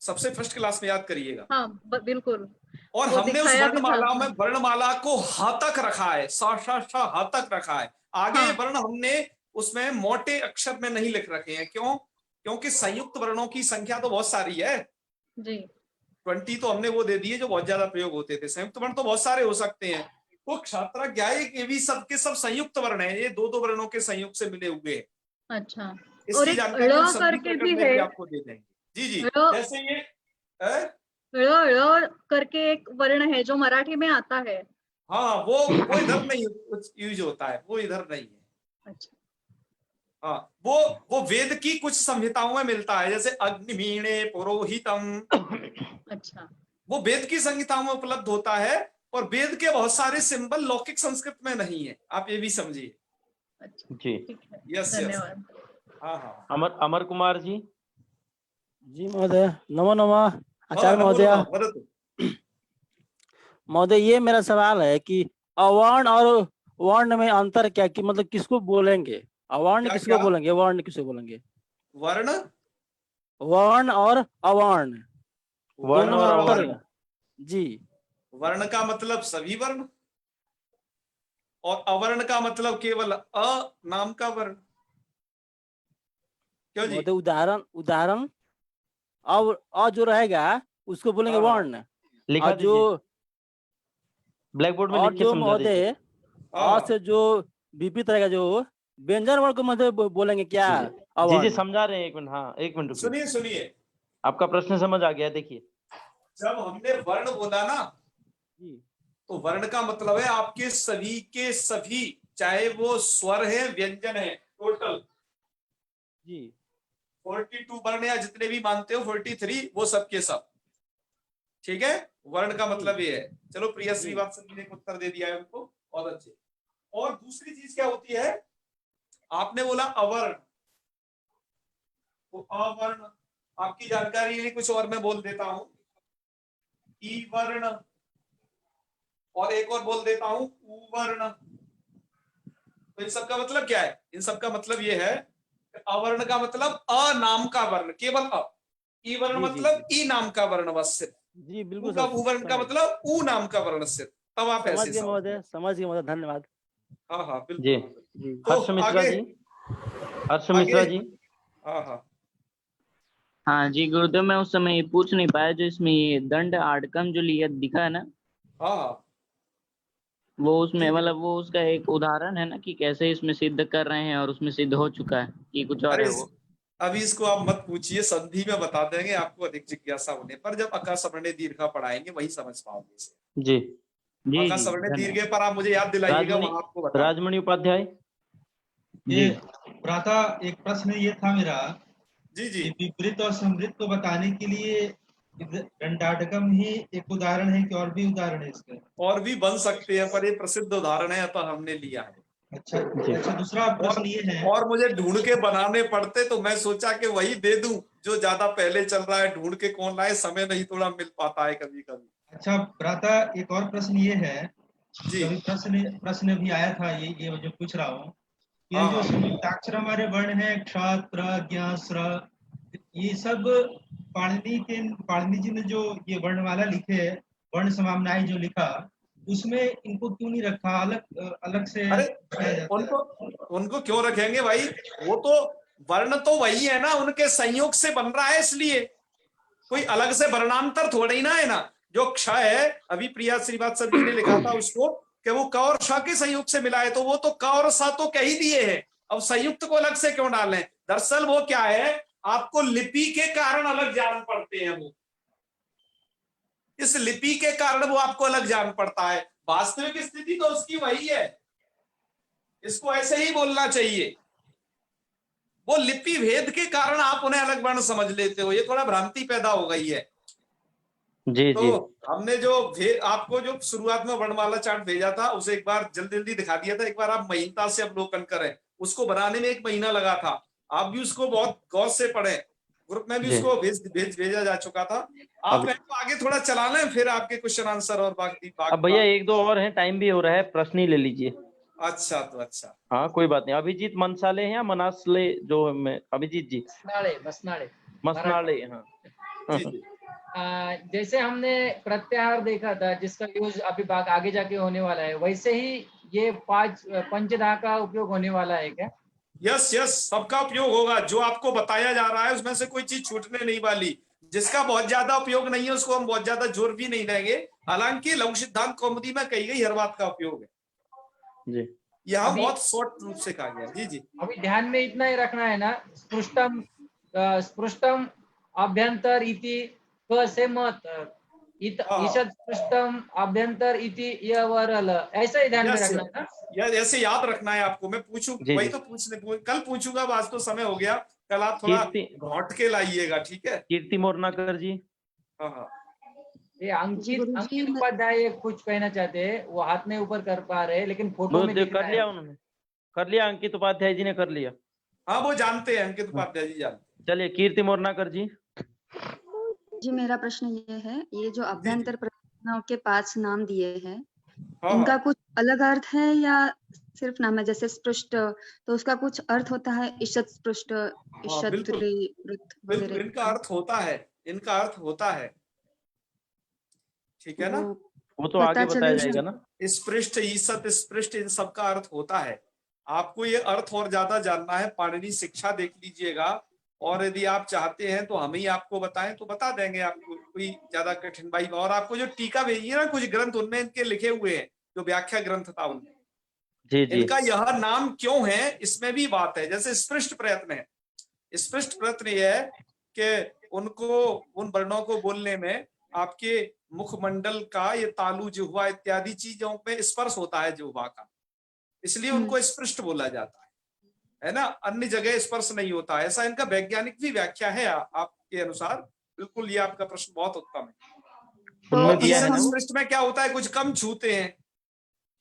सबसे फर्स्ट क्लास में याद करिएगा। हाँ बिल्कुल। और वो हमने उस दिखाया भी था। वर्णमाला में वर्णमाला को हा तक रखा है, सा श श हा तक रखा है। आगे वर्ण हमने उसमें मोटे अक्षर में नहीं लिख रखे हैं। क्यों? क्योंकि संयुक्त वर्णों की संख्या तो बहुत सारी है जी। 20 तो हमने वो दे दिए जो बहुत ज्यादा प्रयोग होते थे। संयुक्त वर्ण तो बहुत सारे हो सकते हैं। तो क्षात्रा क्या है, ये भी सबके सब संयुक्त वर्ण है, ये 2-2 वर्णों के संयुक्त से मिले हुए हैं। अच्छा, और इसकी एक जानकारी हम ळ सब्जी करके प्रकरण भी में है। भी आपको दे देंगे। जी जी, ळ जैसे ये ळ करके एक वर्ण है जो मराठी में आता है। हाँ, वो इधर नहीं यूज होता है, वो इधर नहीं है। अच्छा। हाँ, वो वेद की कुछ संहिताओं में मिलता है, जैसे अग्निमीणे पुरोहितम। अच्छा, वो वेद की संहिताओं में उपलब्ध होता है, और वेद के बहुत सारे सिंबल लौकिक संस्कृत में नहीं है, आप ये भी समझिए। अच्छा जी। ठीक है, यस, धन्यवाद। हाँ हाँ। अमर कुमार जी। जी महोदय, नमो नमः आचार्य नमो महोदय। नमः, वदतु। महोदय, ये मेरा सवाल है कि अवर्ण और वर्ण में अंतर क्या, कि मतलब किसको बोलेंगे, अवर्ण क्या किसको क्या? बोलेंगे, वर्ण किसको बोलेंगे? वर्ण वर्ण और अवर्ण वर्ण दोनों में और अंतर अवर्ण। है। जी। वर्ण का मतलब सभी वर्ण, और अवर्ण का मतलब केवल अ नाम का वर्ण। क्यों जी? महोदय, उदाहरण अब अ जो रहेगा उसको बोलेंगे हाँ, हाँ। वर्ण, लिखा और जो दीजिए, ब्लैक बोर्ड में और लिख के जो समझा दीजिए। महोदय अ से जो विपरीत रहेगा, जो व्यंजन वर्ण को मतलब बोलेंगे क्या, जी जी, अवर्ण? समझा रहे हैं, 1 मिनट। हाँ, 1 मिनट रुकिए, सुनिए सुनिए, आपका प्रश्न समझ आ गया। देखिए, जब हमने वर्ण बोला ना, जी तो वर्ण का मतलब है आपके सभी के सभी, चाहे वो स्वर है व्यंजन है, टोटल जी 42 वर्ण या जितने भी मानते हो 43, वो सबके सब। ठीक है, वर्ण का मतलब ये है। चलो, प्रिया श्रीवास्तव जी ने उत्तर दे दिया है उनको, बहुत अच्छे। और दूसरी चीज क्या होती है, आपने बोला अवर्ण, तो अवर्ण आपकी जानकारी के लिए कुछ और मैं बोल देता हूं, ई वर्ण, और एक और बोल देता हूं उवर्ण। तो इन सबका मतलब क्या है? इन सबका मतलब ये है, अवर्ण का मतलब अ नाम का वर्ण, केवल अ। ई वर्ण मतलब ई नाम का वर्ण बस सिर्फ। जी बिल्कुल का उवर्ण का मतलब उ नाम का वर्ण सिर्फ। तब आप समझ ऐसे गए महोदय, समझ गए महोदय, धन्यवाद। हाँ हाँ जी। बिल्कुल। तो हर्ष मिश्रा आगे जी, हर्ष मिश्रा जी। हाँ हाँ हाँ जी गुरुदेव, मैं उस समय ये पूछ नहीं पाया, जो इसमें ये दंड आडकम जो लिया दिखा है ना, हाँ, वो उसमें मतलब वो उसका एक उदाहरण है ना, कि कैसे इसमें सिद्ध कर रहे हैं और उसमें सिद्ध हो चुका है, कि कुछ और अरे है वो? अभी इसको आप मत पूछिए, संधि में बता देंगे आपको, अधिक जिज्ञासा होने पर जब अका सवर्णे दीर्घा पढ़ाएंगे वही समझ पाओगे इसे। जी जी अका जी, सवर्णे धन्यवाद। दीर्घे पर आप मुझे याद दिलाइएगा, वहां आपको बता। राजमणि उपाध्याय ये जी। प्रातः एक प्रश्न ये था मेरा, जी जी, कि विपरीत और समृद्ध को बताने के लिए दंडाटकम ही एक उदाहरण है कि और भी उदाहरण है इसके? और भी बन सकते हैं, पर ये प्रसिद्ध उदाहरण है, तो हमने लिया है। अच्छा अच्छा, दूसरा प्रश्न ये है, और मुझे ढूंढ के बनाने पड़ते, तो मैं सोचा कि वही दे दूं जो ज्यादा पहले चल रहा है। ढूंढ के कौन लाए, समय नहीं थोड़ा मिल पाता है कभी कभी। अच्छा प्रातः एक और प्रश्न ये है, जी कभी प्रश्न भी आया था, ये जो पूछ रहा हूँ, ये हाँ जो हाँ संयुक्ताक्षर हमारे वर्ण है, क्ष त्र ज्ञ स्र, ये सब पाणिनि जी ने जो ये वर्णमाला लिखे है, वर्ण समाम्नाय जो लिखा, उसमें इनको क्यों नहीं रखा, अलग से अरे किया जाता है? उनको क्यों रखेंगे भाई, वो तो वर्ण तो वही है ना, उनके संयोग से बन रहा है, इसलिए कोई अलग से वर्णांतर थोड़ा ही ना है ना। जो क्ष है, अभी प्रिया श्रीवास्तव जी ने लिखा था उसको कि वो क और श के संयुक्त से मिला है, तो वो तो क और स तो कह ही दिए हैं, अब संयुक्त को अलग से क्यों डालें? दरअसल वो क्या है, आपको लिपि के कारण अलग जान पड़ते हैं, वो इस लिपि के कारण वो आपको अलग जान पड़ता है। वास्तविक स्थिति तो उसकी वही है, इसको ऐसे ही बोलना चाहिए। वो लिपि भेद के कारण आप उन्हें अलग वर्ण समझ लेते हो, ये थोड़ा भ्रांति पैदा हो गई है। जी तो जी हमने जो आपको जो शुरुआत में वर्णमाला चार्ट भेजा था, उसे एक बार जल्दी जल्दी दिखा दिया था, एक बार आप महीनता से अवलोकन करें। उसको बनाने में 1 महीना लगा था। आप भी उसको बहुत गौर से पढ़ें, ग्रुप में भी जी। उसको भेजा जा चुका था। आप तो आगे थोड़ा चला लें, फिर आपके क्वेश्चन आंसर और बाकी अब भैया एक दो और हैं, टाइम भी हो रहा है, प्रश्न ही ले लीजिए। अच्छा तो अच्छा, हाँ कोई बात नहीं। अभिजीत मनसाले हैं या मनासले, जो मैं अभिजीत जी मसनाड़े मसनाड़े, हाँ जी जी। जैसे हमने प्रत्याहार देखा था जिसका यूज अभी आगे जाके होने वाला है, वैसे ही ये पंचधा का उपयोग होने वाला है क्या? यस यस, सबका उपयोग होगा। जो आपको बताया जा रहा है उसमें से कोई चीज छूटने नहीं वाली। जिसका बहुत ज्यादा उपयोग नहीं है उसको हम बहुत ज्यादा जोर भी नहीं देंगे। हालांकि लघु सिद्धांत कौमुदी में कही गई हर बात का उपयोग है जी। यहाँ बहुत शॉर्ट रूप से कहा गया। जी जी। अभी ध्यान में इतना ही रखना है ना, स्पृष्टम अभ्यंतर इति क से मत ईषद स्पृष्टम अभ्यंतर इति यवरल, ऐसा ही ध्यान में रखना है ना। यार ऐसे याद रखना है आपको। मैं पूछूं वही तो कल पूछूंगा, आज तो समय हो गया। कल आप थोड़ा घोट के लाइएगा, ठीक है? कीर्ति मोरनाकर जी। हाँ हाँ। ये अंकित उपाध्याय कुछ कहना चाहते हैं, वो हाथ में ऊपर कर पा रहे हैं लेकिन फोटो में कर लिया उन्होंने, कर लिया, अंकित उपाध्याय जी ने कर लिया। हाँ वो जानते हैं, अंकित उपाध्याय जी जानते हैं। चलिए कीर्ति मोरनाकर जी। जी मेरा प्रश्न ये है, ये जो अभ्यंतर प्रश्नों के 5 नाम दिए हैं, इनका कुछ अलग अर्थ है या सिर्फ नाम है? जैसे स्पृष्ट तो उसका कुछ अर्थ होता है, ईषद स्पृष्ट, ईषद बिल्कुल इनका अर्थ होता है, इनका अर्थ होता है, ठीक है ना? वो तो आगे बताया जाएगा ना। स्पृष्ट, ईषद, स्पृष्ट, इन सब का अर्थ होता है। आपको ये अर्थ और ज्यादा जानना है, पाणिनि शिक्षा देख लीजिएगा, और यदि आप चाहते हैं तो हम ही आपको बताएं तो बता देंगे आपको, कोई ज्यादा कठिन भाई। और आपको जो टीका भेजी है ना कुछ ग्रंथ, उनमें इनके लिखे हुए हैं, जो व्याख्या ग्रंथ था उनमें। जी जी। इनका यह नाम क्यों है इसमें भी बात है। जैसे स्पृष्ट प्रयत्न है, स्पृष्ट प्रयत्न यह है कि उनको, उन वर्णों को बोलने में आपके मुखमंडल का ये तालु, जिह्वा इत्यादि चीजों पे स्पर्श होता है जिह्वा का, इसलिए उनको स्पृष्ट बोला जाता है ना। अन्य जगह स्पर्श नहीं होता, ऐसा इनका वैज्ञानिक भी व्याख्या है आपके अनुसार। बिल्कुल, ये आपका प्रश्न बहुत उत्तम है। तो स्पृष्ट में क्या होता है, कुछ कम छूते हैं,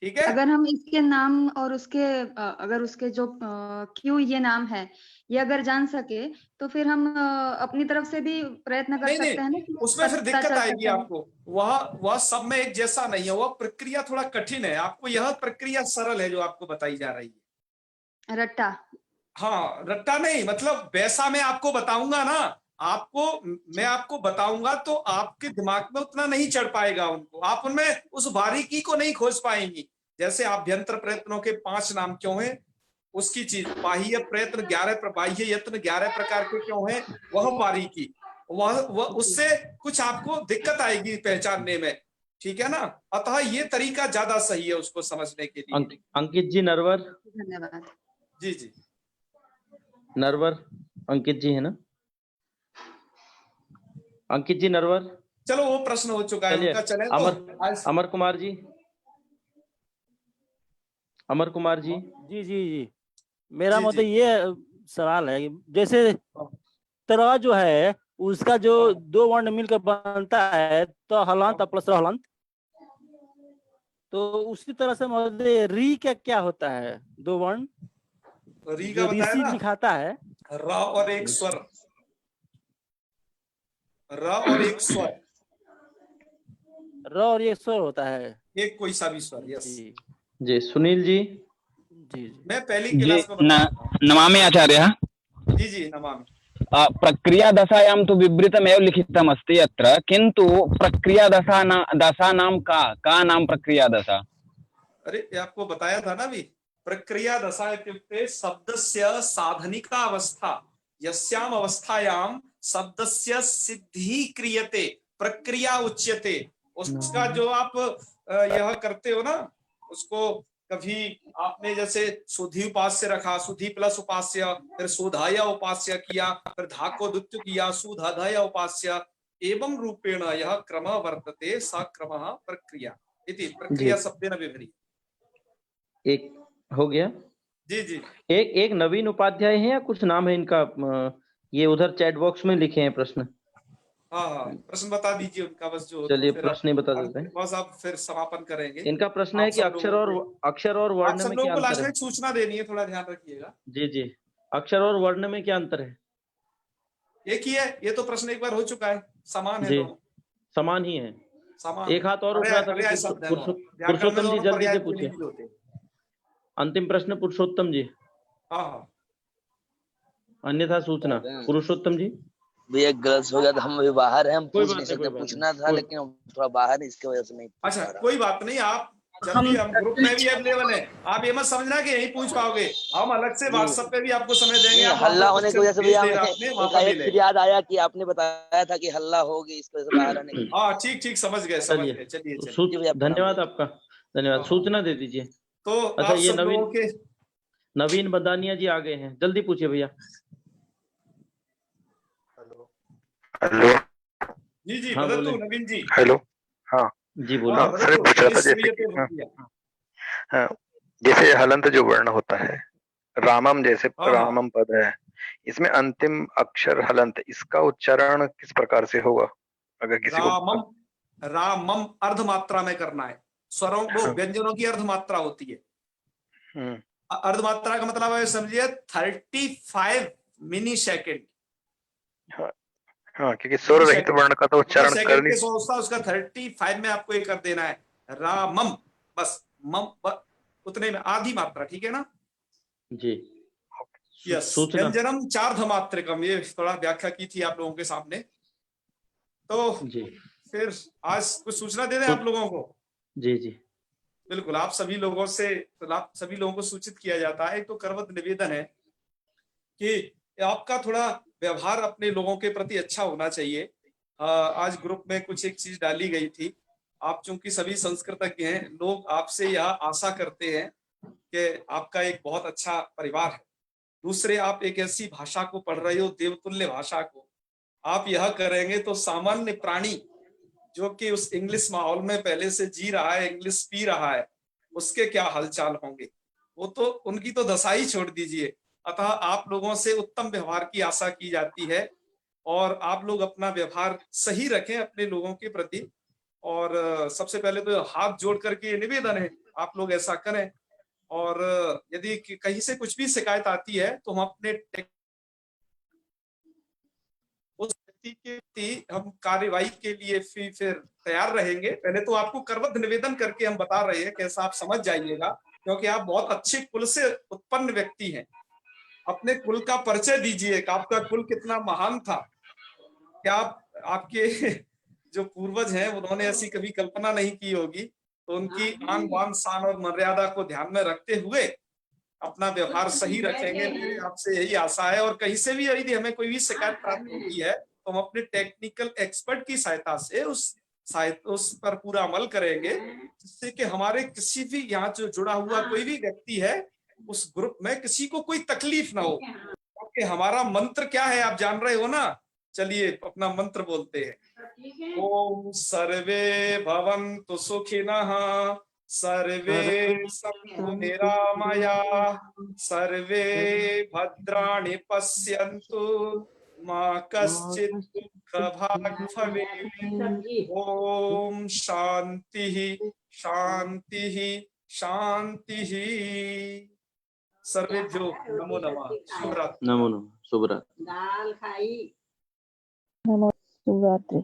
ठीक है? अगर हम इसके नाम और उसके अगर उसके जो क्यों ये नाम है ये अगर जान सके तो फिर हम अपनी तरफ से भी प्रयत्न कर सकते हैं ना। उसमें फिर दिक्कत आएगी आपको। वह सब में एक जैसा नहीं है, वह प्रक्रिया थोड़ा कठिन है। आपको यह प्रक्रिया सरल है जो आपको बताई जा रही है। रट्टा, हाँ रट्टा नहीं, मतलब वैसा मैं आपको बताऊंगा ना, मैं आपको बताऊंगा तो आपके दिमाग में उतना नहीं चढ़ पाएगा उनको, आप उनमें उस बारीकी को नहीं खोज पाएंगी। जैसे आभ्यंतर प्रयत्नों के 5 नाम क्यों हैं, उसकी चीज, बाह्य प्रयत्न 11, बाह्य यत्न 11 प्रकार के क्यों हैं, वह बारीकी, वह उससे कुछ आपको दिक्कत आएगी पहचानने में, ठीक है ना? अतः ये तरीका ज्यादा सही है उसको समझने के लिए। अंकित जी नरवर। धन्यवाद। जी जी। नरवर अंकित जी है ना? अंकित जी नरवर। चलो वो प्रश्न हो चुका है उनका। चले अमर कुमार जी। अमर कुमार जी। जी जी जी। मेरा मतलब ये सवाल है, जैसे तरह जो है उसका जो 2 वर्ण मिलकर बनता है तो हलंत प्लस हलंत, तो उसी तरह से मतलब री का क्या होता है? 2 वर्ण री का बताया ना, लिखाता है र और एक स्वर, र और एक स्वर, र और एक स्वर होता है, एक कोई सा भी स्वर। यस जी। सुनील जी। जी मैं पहली क्लास में नमामि आचार्य। जी जी नमामि। प्रक्रिया दशायां तो विवृतमेव लिखितम् अस्ति अत्र, किन्तु प्रक्रिया दशानां का नाम प्रक्रिया दशा? अरे आपको बताया था ना भी, प्रक्रिया दशा इत्युक्ते शब्दस्य साधनिका अवस्था, यस्याम अवस्थायां शब्दस्य सिद्धि क्रियते प्रक्रिया उच्यते। उसका जो आप यह करते हो ना, उसको कभी आपने जैसे सुधी उपास्य रखा, सुधी प्लस उपास्य, फिर सुधाय उपास्य किया, फिर धाको द्वित्व किया, सुधाधाय उपास्य, एवं रूपेण यह क्रम वर्तते, स क्रमः प्रक्रिया इति। प्रक्रिया शब्देन विभरी। एक हो गया। जी जी। एक नवीन उपाध्याय है या कुछ नाम है इनका? ये उधर चैट बॉक्स में लिखे हैं प्रश्न। हाँ प्रश्न बता दीजिए उनका बस जो। चलिए प्रश्न ही बता देते हैं, बस आप फिर समापन करेंगे। इनका प्रश्न है कि अक्षर और वर्ण में क्या अंतर है? सूचना देनी है, थोड़ा ध्यान रखिएगा। जी जी। अक्षर और वर्ण में क्या अंतर है? एक ही है, ये तो प्रश्न एक बार हो चुका है, समान है जी दोनों, समान ही है। समान। एक हाथ और उठ रहा था, पर्याय शब्द है दोनों। व्याकरण में पुरुषोत्तम जी दोनों जल्दी पर्याय से पूछिए। पुल्लिंग होते हैं। अंतिम प्रश्न पुरुषोत्तम जी, हाँ अन्यथा सूचना। पुरुषोत्तम जी। भैया गलत हो गया था, हम अभी बाहर हैं, हम कोई पूछ बात नहीं नहीं, सकते, कोई बात पूछना नहीं, था लेकिन हम थोड़ा बाहर है, इसकी वजह से नहीं पूछ अच्छा, पा रहा। कोई बात नहीं, आप जल्दी, हम ग्रुप में भी अवेलेबल है, आप ये मत समझना कि यहीं पूछ पाओगे, हम अलग से व्हाट्सएप पे भी आपको समय देंगे। आप हल्ला होने की वजह से भैया आपने वहां पर ले फिर याद आया कि आपने बताया था कि हल्ला होगी, इस वजह से बाहर आने की। हाँ ठीक ठीक, समझ गए समझ गए। चलिए धन्यवाद आपका, धन्यवाद। सूचना दे दीजिए। तो अच्छा, आप ये सब लोगों के नवीन बदानिया जी आ गए हैं, जल्दी पूछिए भैया। हेलो जी जी, हाँ, बदतू बोले। नवीन जी। हेलो। हाँ जी बोलिए। हाँ, सर पूछ रहा था जैसे कि हाँ, जैसे हलंत जो वर्ण होता है, रामम जैसे रामम पद है, इसमें अंतिम अक्षर हलंत, इसका उच्चारण किस प्रकार से होगा? अगर किसी रामम, रामम अर्ध मात्रा में करना है, स्वरों वो व्यंजनों की अर्ध मात्रा होती है। अर्ध मात्रा का मतलब है, समझिए 35 मिनी सेकेंड। हाँ, क्योंकि स्वर रहित वर्ण का तो उच्चारण कर नहीं, उसका 35 में आपको ये कर देना है, रामम, बस मम उतने में आधी मात्रा, ठीक है ना जी। यस। व्यंजनम चार्ध मात्रिकम, ये थोड़ा व्याख्या की थी आप लोगों के सामने। तो जी, फिर आज कुछ सूचना दे दें आप लोगों को। जी जी बिल्कुल, आप सभी लोगों को सूचित किया जाता है। तो करवत निवेदन है कि आपका थोड़ा व्यवहार अपने लोगों के प्रति अच्छा होना चाहिए। आज ग्रुप में कुछ एक चीज डाली गई थी, आप चूंकि सभी संस्कृतज्ञ हैं, लोग आपसे यह आशा करते हैं कि आपका एक बहुत अच्छा परिवार है। दूसरे, आप एक ऐसी भाषा को पढ़ रहे हो, देवतुल्य भाषा को, आप यह करेंगे तो सामान्य प्राणी जो कि उस इंग्लिश माहौल में पहले से जी रहा है, इंग्लिश पी रहा है, उसके क्या हालचाल होंगे, वो तो उनकी तो दशा ही छोड़ दीजिए। अतः आप लोगों से उत्तम व्यवहार की आशा की जाती है, और आप लोग अपना व्यवहार सही रखें अपने लोगों के प्रति। और सबसे पहले तो हाथ जोड़ करके निवेदन है, आप लोग ऐसा करें। और यदि कहीं से कुछ भी शिकायत आती है तो हम अपने उस व्यक्ति के प्रति हम कार्यवाही के लिए फिर तैयार रहेंगे। पहले तो आपको करवत निवेदन करके हम बता रहे हैं, कैसा आप समझ जाइएगा, क्योंकि आप बहुत अच्छे कुल से उत्पन्न व्यक्ति हैं। अपने कुल का परिचय दीजिए, आपका कुल कितना महान था। क्या आपके जो पूर्वज हैं उन्होंने ऐसी कभी कल्पना नहीं की होगी। तो उनकी आन बान शान और मर्यादा को ध्यान में रखते हुए अपना व्यवहार सही रखेंगे, मेरी आपसे यही आशा है। और कहीं से भी यदि हमें कोई भी शिकायत प्राप्त होती है तो हम अपने टेक्निकल एक्सपर्ट की सहायता से उस पर पूरा अमल करेंगे, जिससे कि हमारे किसी भी यहाँ जो जुड़ा हुआ कोई भी व्यक्ति है उस ग्रुप में किसी को कोई तकलीफ ना हो। क्योंकि हमारा मंत्र क्या है आप जान रहे हो ना। चलिए अपना मंत्र बोलते हैं। ओम सर्वे भवन्तु सुखिनः, सर्वे सन्तु निरामयाः, सर्वे भद्राणि पश्यन्तु, मा कश्चित् दुःखभाग् भवेत्। ओम शांति शांति शांति। सर्वेभ्यो नमो नमः। शुभ रात्रि। नमो नमः। शुभ रात्रि। नमो शुभ रात्रि।